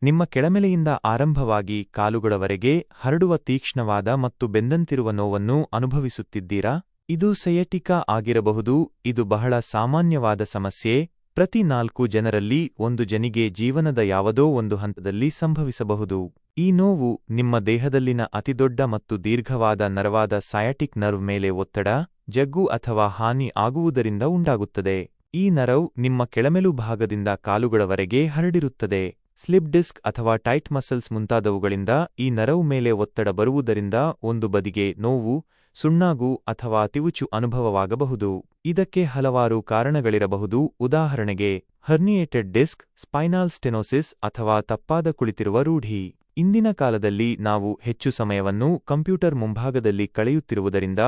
ನಿಮ್ಮ ಕೆಳಮೆಲೆಯಿಂದ ಆರಂಭವಾಗಿ ಕಾಲುಗಳವರೆಗೆ ಹರಡುವ ತೀಕ್ಷ್ಣವಾದ ಮತ್ತು ಬೆಂದಂತಿರುವ ನೋವನ್ನು ಅನುಭವಿಸುತ್ತಿದ್ದೀರಾ? ಇದು ಸಯಾಟಿಕಾ ಆಗಿರಬಹುದು. ಇದು ಬಹಳ ಸಾಮಾನ್ಯವಾದ ಸಮಸ್ಯೆ. ಪ್ರತಿ 4 ಜನರಲ್ಲಿ 1 ಜನಿಗೆ ಜೀವನದ ಯಾವುದೋ ಒಂದು ಹಂತದಲ್ಲಿ ಸಂಭವಿಸಬಹುದು. ಈ ನೋವು ನಿಮ್ಮ ದೇಹದಲ್ಲಿನ ಅತಿದೊಡ್ಡ ಮತ್ತು ದೀರ್ಘವಾದ ನರವಾದ ಸಯಾಟಿಕ್ ನರ್ವ್ ಮೇಲೆ ಒತ್ತಡ, ಜಗ್ಗು ಅಥವಾ ಹಾನಿ ಆಗುವುದರಿಂದ ಉಂಟಾಗುತ್ತದೆ. ಈ ನರವು ನಿಮ್ಮ ಕೆಳಮೆಲು ಭಾಗದಿಂದ ಕಾಲುಗಳವರೆಗೆ ಹರಡಿರುತ್ತದೆ. ಸ್ಲಿಪ್ ಡಿಸ್ಕ್ ಅಥವಾ ಟೈಟ್ ಮಸಲ್ಸ್ ಮುಂತಾದವುಗಳಿಂದ ಈ ನರವು ಮೇಲೆ ಒತ್ತಡ ಬರುವುದರಿಂದ ಒಂದು ಬದಿಗೆ ನೋವು, ಸುಣ್ಣಾಗು ಅಥವಾ ತಿವುಚು ಅನುಭವವಾಗಬಹುದು. ಇದಕ್ಕೆ ಹಲವಾರು ಕಾರಣಗಳಿರಬಹುದು. ಉದಾಹರಣೆಗೆ ಹರ್ನಿಯೇಟೆಡ್ ಡಿಸ್ಕ್, ಸ್ಪೈನಲ್ ಸ್ಟೆನೋಸಿಸ್ ಅಥವಾ ತಪ್ಪಾದ ಕುಳಿತಿರುವ ರೂಢಿ. ಇಂದಿನ ಕಾಲದಲ್ಲಿ ನಾವು ಹೆಚ್ಚು ಸಮಯವನ್ನು ಕಂಪ್ಯೂಟರ್ ಮುಂಭಾಗದಲ್ಲಿ ಕಳೆಯುತ್ತಿರುವುದರಿಂದ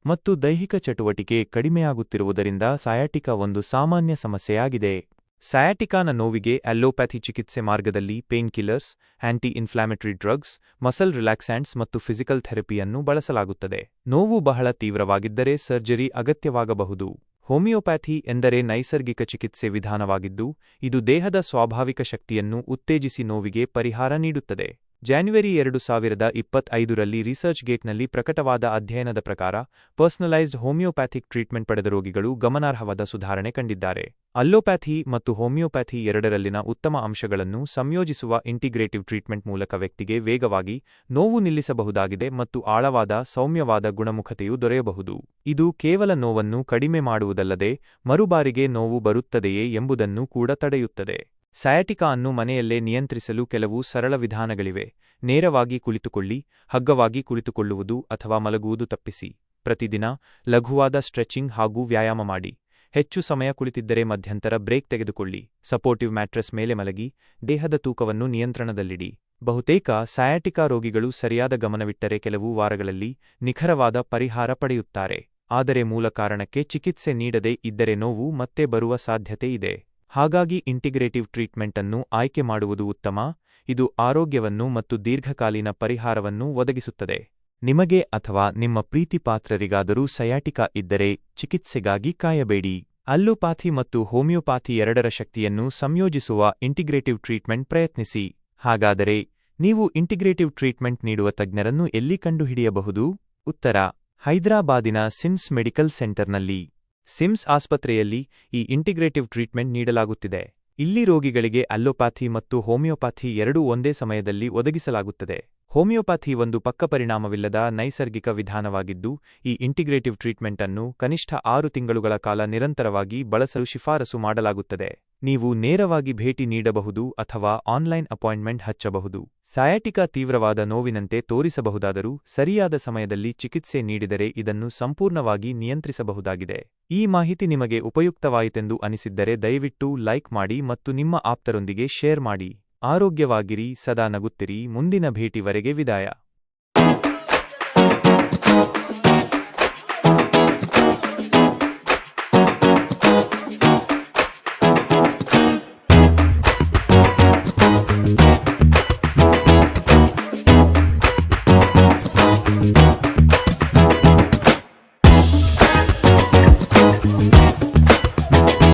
ಮತ್ತು ದೈಹಿಕ ಚಟುವಟಿಕೆ ಕಡಿಮೆಯಾಗುತ್ತಿರುವುದರಿಂದ ಸಯಾಟಿಕಾ ಒಂದು ಸಾಮಾನ್ಯ ಸಮಸ್ಯೆಯಾಗಿದೆ. ಸಯಾಟಿಕಾನ ನೋವಿಗೆ ಅಲ್ಲೋಪ್ಯಾಥಿ ಚಿಕಿತ್ಸೆ ಮಾರ್ಗದಲ್ಲಿ pain killers, anti inflammatory drugs, muscle relaxants ಮತ್ತು ಫಿಸಿಕಲ್ ಥೆರಪಿಯನ್ನು ಬಳಸಲಾಗುತ್ತದೆ. ನೋವು ಬಹಳ ತೀವ್ರವಾಗಿದ್ದರೆ ಸರ್ಜರಿ ಅಗತ್ಯವಾಗಬಹುದು. ಹೋಮಿಯೋಪ್ಯಾಥಿ ಎಂದರೆ ನೈಸರ್ಗಿಕ ಚಿಕಿತ್ಸೆ ವಿಧಾನವಾಗಿದ್ದು, ಇದು ದೇಹದ ಸ್ವಾಭಾವಿಕ ಶಕ್ತಿಯನ್ನು ಉತ್ತೇಜಿಸಿ ನೋವಿಗೆ ಪರಿಹಾರ ನೀಡುತ್ತದೆ. ಜಾನ್ವರಿ 2025ರಲ್ಲಿ ರಿಸರ್ಚ್ ಗೇಟ್ನಲ್ಲಿ ಪ್ರಕಟವಾದ ಅಧ್ಯಯನದ ಪ್ರಕಾರ ಪರ್ಸನಲೈಸ್ಡ್ ಹೋಮಿಯೋಪ್ಯಾಥಿಕ್ ಟ್ರೀಟ್ಮೆಂಟ್ ಪಡೆದ ರೋಗಿಗಳು ಗಮನಾರ್ಹವಾದ ಸುಧಾರಣೆ ಕಂಡಿದ್ದಾರೆ. ಅಲ್ಲೋಪ್ಯಾಥಿ ಮತ್ತು ಹೋಮಿಯೋಪ್ಯಾಥಿ ಎರಡರಲ್ಲಿನ ಉತ್ತಮ ಅಂಶಗಳನ್ನು ಸಂಯೋಜಿಸುವ ಇಂಟಿಗ್ರೇಟಿವ್ ಟ್ರೀಟ್ಮೆಂಟ್ ಮೂಲಕ ವ್ಯಕ್ತಿಗೆ ವೇಗವಾಗಿ ನೋವು ನಿಲ್ಲಿಸಬಹುದಾಗಿದೆ ಮತ್ತು ಆಳವಾದ, ಸೌಮ್ಯವಾದ ಗುಣಮುಖತೆಯು ದೊರೆಯಬಹುದು. ಇದು ಕೇವಲ ನೋವನ್ನು ಕಡಿಮೆ ಮಾಡುವುದಲ್ಲದೆ ಮರುಬಾರಿಗೆ ನೋವು ಬರುತ್ತದೆಯೇ ಎಂಬುದನ್ನು ಕೂಡ ತಡೆಯುತ್ತದೆ. ಸಯಾಟಿಕಾ ಅನ್ನು ಮನೆಯಲ್ಲೇ ನಿಯಂತ್ರಿಸಲು ಕೆಲವು ಸರಳ ವಿಧಾನಗಳಿವೆ. ನೇರವಾಗಿ ಕುಳಿತುಕೊಳ್ಳಿ, ಹಗ್ಗವಾಗಿ ಕುಳಿತುಕೊಳ್ಳುವುದು ಅಥವಾ ಮಲಗುವುದು ತಪ್ಪಿಸಿ. ಪ್ರತಿದಿನ ಲಘುವಾದ ಸ್ಟ್ರೆಚಿಂಗ್ ಹಾಗೂ ವ್ಯಾಯಾಮ ಮಾಡಿ. ಹೆಚ್ಚು ಸಮಯ ಕುಳಿತಿದ್ದರೆ ಮಧ್ಯಂತರ ಬ್ರೇಕ್ ತೆಗೆದುಕೊಳ್ಳಿ. ಸಪೋರ್ಟಿವ್ ಮ್ಯಾಟ್ರೆಸ್ ಮೇಲೆ ಮಲಗಿ, ದೇಹದ ತೂಕವನ್ನು ನಿಯಂತ್ರಣದಲ್ಲಿಡಿ. ಬಹುತೇಕ ಸಯಾಟಿಕಾ ರೋಗಿಗಳು ಸರಿಯಾದ ಗಮನವಿಟ್ಟರೆ ಕೆಲವು ವಾರಗಳಲ್ಲಿ ನಿಖರವಾದ ಪರಿಹಾರ ಪಡೆಯುತ್ತಾರೆ. ಆದರೆ ಮೂಲ ಕಾರಣಕ್ಕೆ ಚಿಕಿತ್ಸೆ ನೀಡದೇ ಇದ್ದರೆ ನೋವು ಮತ್ತೆ ಬರುವ ಸಾಧ್ಯತೆ ಇದೆ. ಹಾಗಾಗಿ ಇಂಟಿಗ್ರೇಟಿವ್ ಟ್ರೀಟ್ಮೆಂಟ್ ಅನ್ನು ಆಯ್ಕೆ ಮಾಡುವುದು ಉತ್ತಮ. ಇದು ಆರೋಗ್ಯವನ್ನು ಮತ್ತು ದೀರ್ಘಕಾಲೀನ ಪರಿಹಾರವನ್ನು ಒದಗಿಸುತ್ತದೆ. ನಿಮಗೆ ಅಥವಾ ನಿಮ್ಮ ಪ್ರೀತಿಪಾತ್ರರಿಗಾದರೂ ಸಯಾಟಿಕಾ ಇದ್ದರೆ ಚಿಕಿತ್ಸೆಗಾಗಿ ಕಾಯಬೇಡಿ. ಅಲ್ಲೋಪ್ಯಾಥಿ ಮತ್ತು ಹೋಮಿಯೋಪ್ಯಾಥಿ ಎರಡರ ಶಕ್ತಿಯನ್ನು ಸಂಯೋಜಿಸುವ ಇಂಟಿಗ್ರೇಟಿವ್ ಟ್ರೀಟ್ಮೆಂಟ್ ಪ್ರಯತ್ನಿಸಿ. ಹಾಗಾದರೆ ನೀವು ಇಂಟಿಗ್ರೇಟಿವ್ ಟ್ರೀಟ್ಮೆಂಟ್ ನೀಡುವ ತಜ್ಞರನ್ನು ಎಲ್ಲಿ ಕಂಡುಹಿಡಿಯಬಹುದು? ಉತ್ತರ: ಹೈದರಾಬಾದಿನ ಸಿಮ್ಸ್ ಮೆಡಿಕಲ್ ಸೆಂಟರ್ನಲ್ಲಿ. ಸಿಮ್ಸ್ ಆಸ್ಪತ್ರೆಯಲ್ಲಿ ಈ ಇಂಟಿಗ್ರೇಟಿವ್ ಟ್ರೀಟ್ಮೆಂಟ್ ನೀಡಲಾಗುತ್ತಿದೆ. ಇಲ್ಲಿ ರೋಗಿಗಳಿಗೆ ಅಲ್ಲೋಪ್ಯಾಥಿ ಮತ್ತು ಹೋಮಿಯೋಪ್ಯಾಥಿ ಎರಡೂ ಒಂದೇ ಸಮಯದಲ್ಲಿ ಒದಗಿಸಲಾಗುತ್ತದೆ. ಹೋಮಿಯೋಪ್ಯಾಥಿ ಒಂದು ಪಕ್ಕಪರಿಣಾಮವಿಲ್ಲದ ನೈಸರ್ಗಿಕ ವಿಧಾನವಾಗಿದ್ದು, ಈ ಇಂಟಿಗ್ರೇಟಿವ್ ಟ್ರೀಟ್ಮೆಂಟ್ ಅನ್ನು ಕನಿಷ್ಠ 6 ತಿಂಗಳುಗಳ ಕಾಲ ನಿರಂತರವಾಗಿ ಬಳಸಲು ಶಿಫಾರಸು ಮಾಡಲಾಗುತ್ತದೆ. ನೀವು ನೇರವಾಗಿ ಭೇಟಿ ನೀಡಬಹುದು ಅಥವಾ ಆನ್ಲೈನ್ ಅಪಾಯಿಂಟ್ಮೆಂಟ್ ಹಚ್ಚಬಹುದು. ಸಯಾಟಿಕಾ ತೀವ್ರವಾದ ನೋವಿನಂತೆ ತೋರಿಸಬಹುದಾದರೂ ಸರಿಯಾದ ಸಮಯದಲ್ಲಿ ಚಿಕಿತ್ಸೆ ನೀಡಿದರೆ ಇದನ್ನು ಸಂಪೂರ್ಣವಾಗಿ ನಿಯಂತ್ರಿಸಬಹುದಾಗಿದೆ. ಈ ಮಾಹಿತಿ ನಿಮಗೆ ಉಪಯುಕ್ತವಾಯಿತೆಂದು ಅನಿಸಿದ್ದರೆ ದಯವಿಟ್ಟು ಲೈಕ್ ಮಾಡಿ ಮತ್ತು ನಿಮ್ಮ ಆಪ್ತರೊಂದಿಗೆ ಶೇರ್ ಮಾಡಿ. ಆರೋಗ್ಯವಾಗಿರಿ, ಸದಾ ನಗುತ್ತಿರಿ. ಮುಂದಿನ ಭೇಟಿವರೆಗೆ ವಿದಾಯ.